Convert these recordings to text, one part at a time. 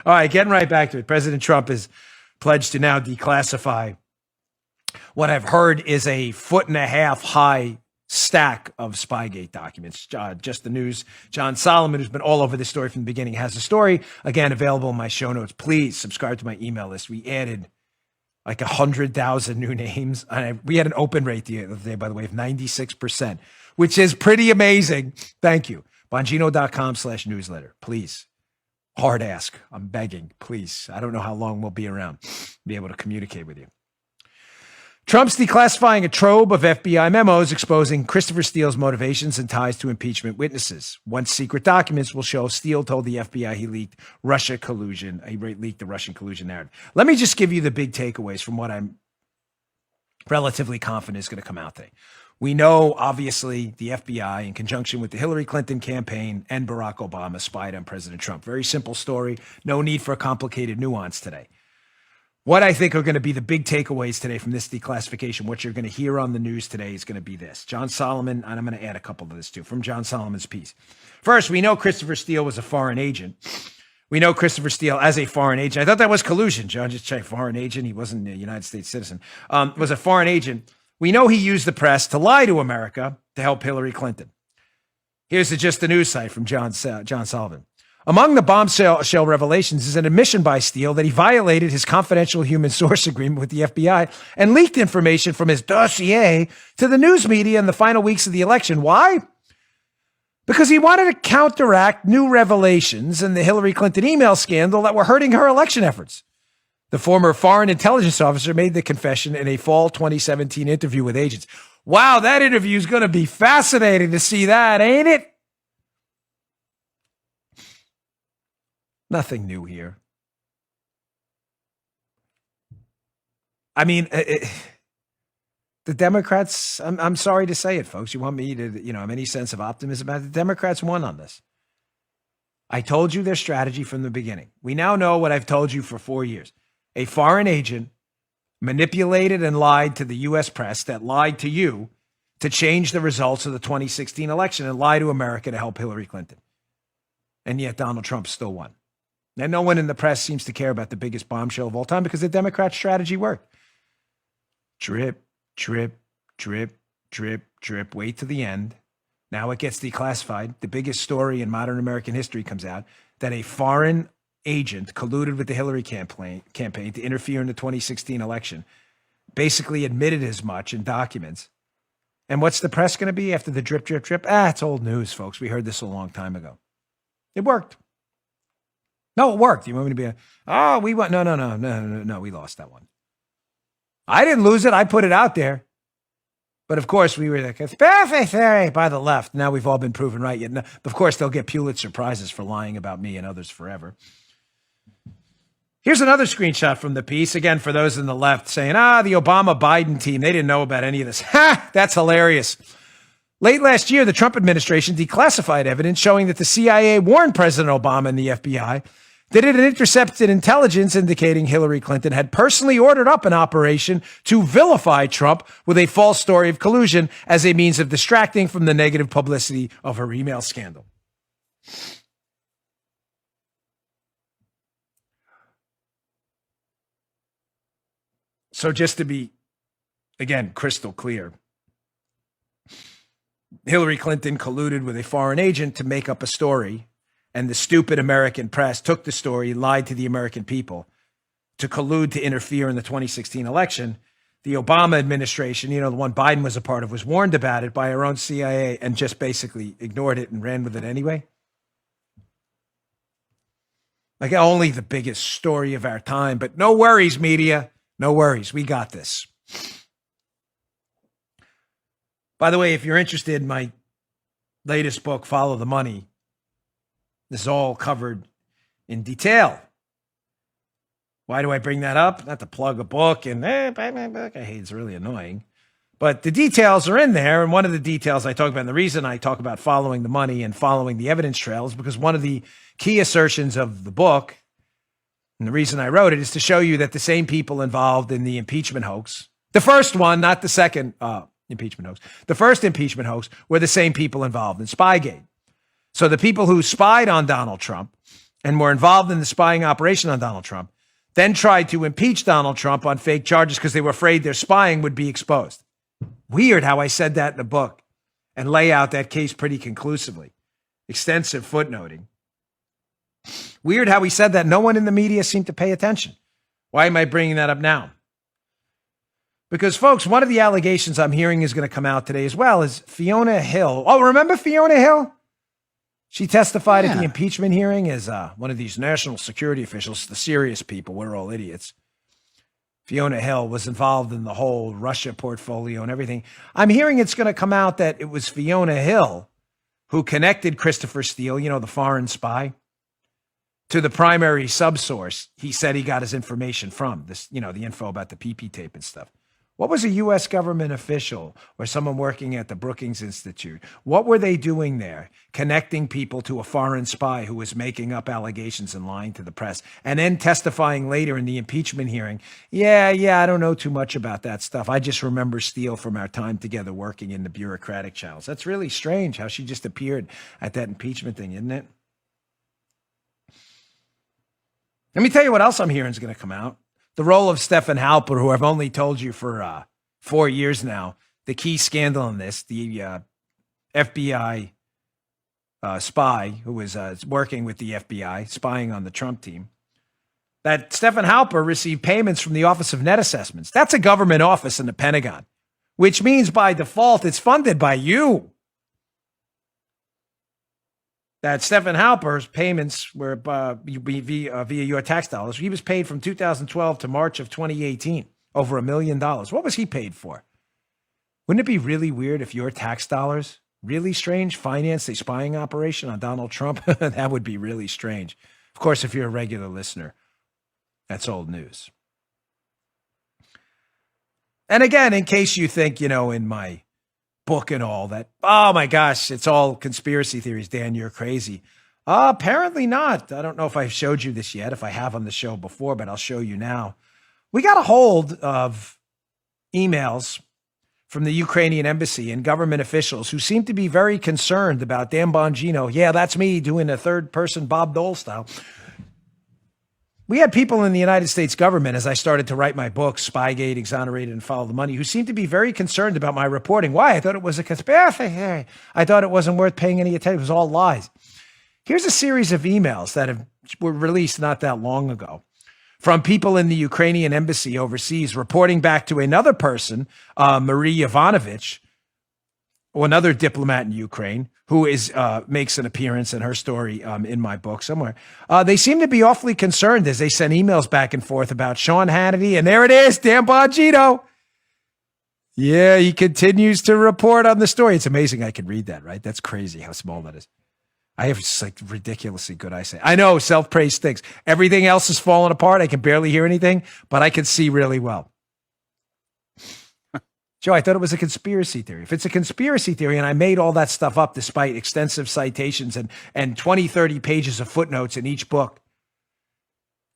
All right, getting right back to it. President Trump is pledged to now declassify what I've heard is a foot and a half high stack of Spygate documents. Just the news. John Solomon, who's been all over this story from the beginning, has the story. Again, available in my show notes. Please subscribe to my email list. We added like 100,000 new names. We had an open rate the other day, by the way, of 96%, which is pretty amazing. Thank you. Bongino.com/newsletter. Please. Hard ask. I'm begging. Please. I don't know how long we'll be around. Be able to communicate with you. Trump's declassifying a trove of FBI memos exposing Christopher Steele's motivations and ties to impeachment witnesses. Once secret documents will show Steele told the FBI he leaked Russia collusion. He leaked the Russian collusion narrative. Let me just give you the big takeaways from what I'm relatively confident is going to come out today. We know, obviously, the FBI, in conjunction with the Hillary Clinton campaign and Barack Obama, spied on President Trump. Very simple story. No need for a complicated nuance today. What I think are going to be the big takeaways today from this declassification, what you're going to hear on the news today is going to be this. John Solomon, and I'm going to add a couple of this too, from John Solomon's piece. First, we know Christopher Steele was a foreign agent. We know Christopher Steele as a foreign agent. I thought that was collusion. John just checked foreign agent. He wasn't a United States citizen. Was a foreign agent. We know he used the press to lie to America to help Hillary Clinton. Here's just the news site from John Solomon. Among the bombshell revelations is an admission by Steele that he violated his confidential human source agreement with the FBI and leaked information from his dossier to the news media in the final weeks of the election. Why? Because he wanted to counteract new revelations in the Hillary Clinton email scandal that were hurting her election efforts. The former foreign intelligence officer made the confession in a fall 2017 interview with agents. Wow, that interview is going to be fascinating to see that, ain't it? Nothing new here. I mean, the Democrats, I'm sorry to say it, folks. You want me to, have any sense of optimism about it? The Democrats won on this. I told you their strategy from the beginning. We now know what I've told you for 4 years. A foreign agent manipulated and lied to the U.S. press that lied to you to change the results of the 2016 election and lie to America to help Hillary Clinton. And yet Donald Trump still won. And no one in the press seems to care about the biggest bombshell of all time because the Democrat strategy worked. Drip, drip, drip, drip, drip, wait to the end. Now it gets declassified. The biggest story in modern American history comes out that a foreign agent colluded with the Hillary campaign to interfere in the 2016 election, basically admitted as much in documents. And what's the press going to be after the drip, drip, drip? It's old news, folks. We heard this a long time ago. It worked. No, it worked. You want me to be we won. No, we lost that one. I didn't lose it. I put it out there. But of course, we were the conspiracy theory by the left. Now we've all been proven right. Yet, of course, they'll get Pulitzer Prizes for lying about me and others forever. Here's another screenshot from the piece. Again, for those in the left saying, the Obama-Biden team, they didn't know about any of this. That's hilarious. Late last year, the Trump administration declassified evidence showing that the CIA warned President Obama and the FBI that it had intercepted intelligence indicating Hillary Clinton had personally ordered up an operation to vilify Trump with a false story of collusion as a means of distracting from the negative publicity of her email scandal. So just to be, again, crystal clear, Hillary Clinton colluded with a foreign agent to make up a story, and the stupid American press took the story, lied to the American people to collude to interfere in the 2016 election. The Obama administration, the one Biden was a part of, was warned about it by our own CIA and just basically ignored it and ran with it anyway. Like only the biggest story of our time, but no worries, media. No worries. We got this. By the way, if you're interested in my latest book, Follow the Money, this is all covered in detail. Why do I bring that up? Not to plug a book and buy my book. I hate it's really annoying. But the details are in there. And one of the details I talk about, and the reason I talk about following the money and following the evidence trail is because one of the key assertions of the book, and the reason I wrote it, is to show you that the same people involved in the impeachment hoax, the first one, not the second impeachment hoax, the first impeachment hoax, were the same people involved in Spygate. So the people who spied on Donald Trump and were involved in the spying operation on Donald Trump, then tried to impeach Donald Trump on fake charges because they were afraid their spying would be exposed. Weird how I said that in the book and lay out that case pretty conclusively. Extensive footnoting. Weird how he said that. No one in the media seemed to pay attention. Why am I bringing that up now? Because, folks, one of the allegations I'm hearing is going to come out today as well is Fiona Hill. Oh, remember Fiona Hill? She testified at the impeachment hearing as one of these national security officials, the serious people. We're all idiots. Fiona Hill was involved in the whole Russia portfolio and everything. I'm hearing it's going to come out that it was Fiona Hill who connected Christopher Steele, you know, the foreign spy, to the primary subsource he said he got his information from, this, you know, the info about the PP tape and stuff. What was a U.S. government official or someone working at the Brookings Institute? What were they doing there, connecting people to a foreign spy who was making up allegations and lying to the press, and then testifying later in the impeachment hearing? Yeah, I don't know too much about that stuff. I just remember Steele from our time together working in the bureaucratic channels. That's really strange how she just appeared at that impeachment thing, isn't it? Let me tell you what else I'm hearing is going to come out. The role of Stefan Halper, who I've only told you for 4 years now, the key scandal in this, the FBI spy who was working with the FBI, spying on the Trump team, that Stefan Halper received payments from the Office of Net Assessments. That's a government office in the Pentagon, which means by default it's funded by you. That Stefan Halper's payments were via your tax dollars. He was paid from 2012 to March of 2018, over $1 million. What was he paid for? Wouldn't it be really weird if your tax dollars, really strange, financed a spying operation on Donald Trump? That would be really strange. Of course, if you're a regular listener, that's old news. And again, in case you think, you know, in my book and all that, oh my gosh, it's all conspiracy theories, Dan, you're crazy. Apparently not. I don't know if I've showed you this yet, if I have on the show before, but I'll show you now. We got a hold of emails from the Ukrainian embassy and government officials who seem to be very concerned about Dan Bongino. Yeah, that's me doing a third person Bob Dole style. We had people in the United States government, as I started to write my book, Spygate, Exonerated, and Follow the Money, who seemed to be very concerned about my reporting. Why? I thought it was a conspiracy. I thought it wasn't worth paying any attention. It was all lies. Here's a series of emails that were released not that long ago from people in the Ukrainian embassy overseas reporting back to another person, Marie Ivanovich, or another diplomat in Ukraine, who makes an appearance in her story in my book somewhere. They seem to be awfully concerned as they send emails back and forth about Sean Hannity. And there it is, Dan Bongino. Yeah, he continues to report on the story. It's amazing I can read that, right? That's crazy how small that is. I have like ridiculously good eyesight. I know self-praise stinks. Everything else is falling apart. I can barely hear anything, but I can see really well. Joe, I thought it was a conspiracy theory. If it's a conspiracy theory and I made all that stuff up despite extensive citations and 20, 30 pages of footnotes in each book,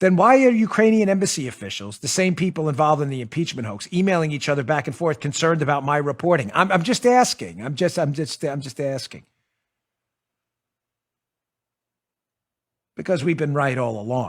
then why are Ukrainian embassy officials, the same people involved in the impeachment hoax, emailing each other back and forth concerned about my reporting? I'm just asking. I'm just asking. Because we've been right all along.